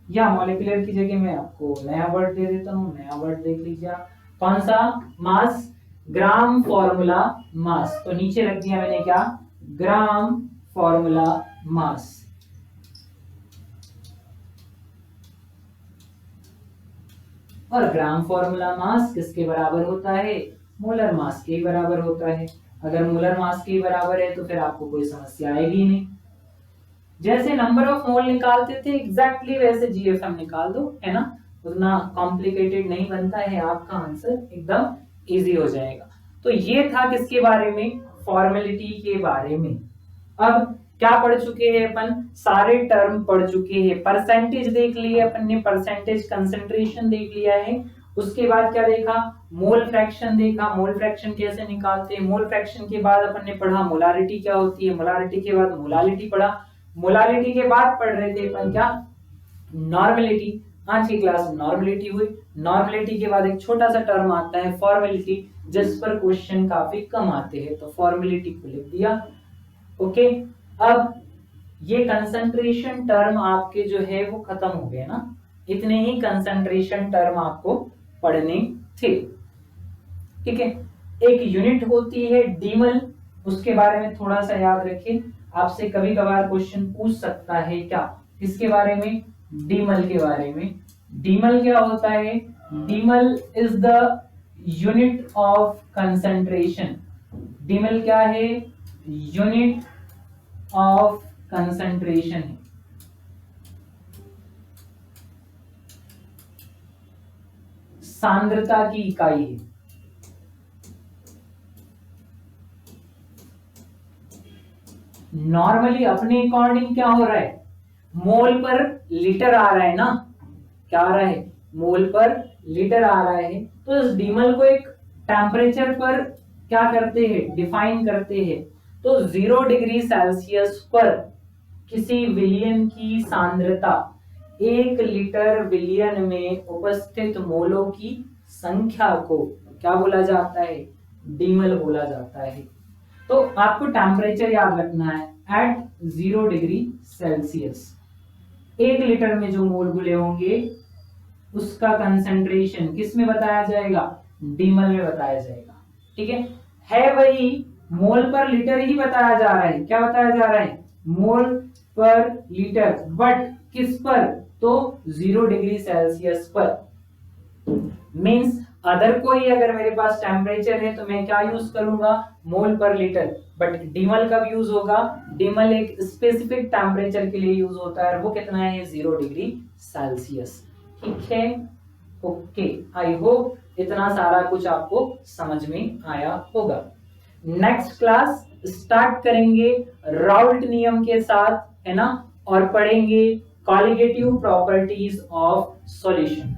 या मॉलिक्यूलर की जगह मैं आपको नया वर्ड दे देता हूं, नया वर्ड देख लीजिए आप, कौन सा, मास, ग्राम फॉर्मूला मास। तो नीचे रख दिया मैंने क्या, ग्राम फॉर्मूला मास। और ग्राम फॉर्मूला मास किसके बराबर होता है, मोलर मास के बराबर होता है। अगर मोलर मास के बराबर है तो फिर आपको कोई समस्या आएगी नहीं। जैसे नंबर ऑफ मोल निकालते थे एग्जैक्टली वैसे GFM निकाल दो, है ना, उतना कॉम्प्लिकेटेड नहीं बनता है, आपका आंसर एकदम इजी हो जाएगा। तो ये था किसके बारे में, फॉर्मेलिटी के बारे में। अब क्या पढ़ चुके हैं अपन, सारे टर्म पढ़ चुके हैं, परसेंटेज देख लिए अपन ने, परसेंटेज कंसंट्रेशन देख लिया है। उसके बाद क्या देखा, मोल फ्रैक्शन देखा, मोल फ्रैक्शन कैसे निकालते हैं। मोल फ्रैक्शन के बाद अपन ने पढ़ा मोलारिटी क्या होती है, मोलारिटी के बाद मोलालिटी पढ़ा, मोलालिटी के बाद पढ़ रहे थे अपन क्या, नॉर्मेलिटी। आज की क्लास में नॉर्मेलिटी हुई, नॉर्मेलिटी के बाद एक छोटा सा टर्म आता है फॉर्मेलिटी, जिस पर क्वेश्चन काफी कम आते हैं, तो फॉर्मेलिटी को लिख दिया, ओके। अब ये कंसंट्रेशन टर्म आपके जो है वो खत्म हो गए ना, इतने ही कंसंट्रेशन टर्म आपको पढ़ने थे, ठीक है। एक यूनिट होती है डीमल, उसके बारे में थोड़ा सा याद रखिए, आपसे कभी कभार क्वेश्चन पूछ सकता है क्या, किसके बारे में, डीमल के बारे में। डीमल क्या होता है? डीमल is the unit of concentration. डीमल क्या है? यूनिट ऑफ कंसंट्रेशन है। सांद्रता की इकाई है। नॉर्मली अपने अकॉर्डिंग क्या हो रहा है? मोल पर लीटर आ रहा है ना, क्या आ रहा है? मोल पर लीटर आ रहा है। तो इस डीमल को एक टेम्परेचर पर क्या करते हैं? डिफाइन करते हैं। तो 0 डिग्री सेल्सियस पर किसी विलयन की सांद्रता 1 लीटर विलयन में उपस्थित मोलों की संख्या को क्या बोला जाता है? डीमल बोला जाता है। तो आपको टेम्परेचर याद रखना है, एट 0 डिग्री सेल्सियस 1 लीटर में जो मोल घुले होंगे उसका कंसंट्रेशन किस में बताया जाएगा? डीमल में बताया जाएगा। ठीक है वही मोल पर लीटर ही बताया जा रहा है। क्या बताया जा रहा है? मोल पर लीटर, बट किस पर? तो 0 डिग्री सेल्सियस पर। मींस अदर कोई अगर मेरे पास टेम्परेचर है तो मैं क्या यूज करूंगा? मोल पर लीटर। बट डीमल कब यूज होगा? डीमल एक स्पेसिफिक टेम्परेचर के लिए यूज होता है, वो कितना है? 0 डिग्री सेल्सियस। ठीक है, ओके। आई होप इतना सारा कुछ आपको समझ में आया होगा। नेक्स्ट क्लास स्टार्ट करेंगे राउल्ट नियम के साथ, है ना, और पढ़ेंगे कॉलिगेटिव प्रॉपर्टीज ऑफ सॉल्यूशन।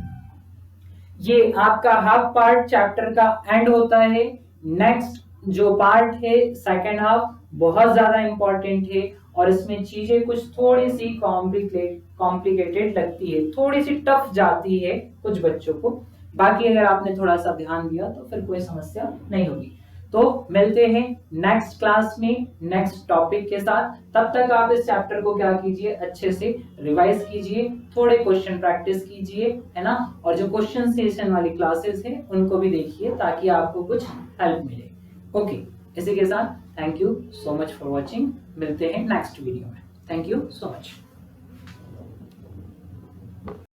ये आपका हाफ पार्ट चैप्टर का एंड होता है। नेक्स्ट जो पार्ट है सेकेंड हाफ बहुत ज्यादा इंपॉर्टेंट है और इसमें चीजें कुछ थोड़ी सी कॉम्प्लिकेटेड लगती है, थोड़ी सी टफ जाती है कुछ बच्चों को। बाकी अगर आपने थोड़ा सा ध्यान दिया तो फिर कोई समस्या नहीं होगी। तो मिलते हैं नेक्स्ट क्लास में नेक्स्ट टॉपिक के साथ। तब तक आप इस चैप्टर को क्या कीजिए? अच्छे से रिवाइज कीजिए, थोड़े क्वेश्चन प्रैक्टिस कीजिए, है ना, और जो क्वेश्चन सेशन वाली क्लासेस है उनको भी देखिए ताकि आपको कुछ हेल्प मिले। ओके, इसी के साथ thank you so much for watching. मिलते हैं नेक्स्ट वीडियो में। Thank you so much.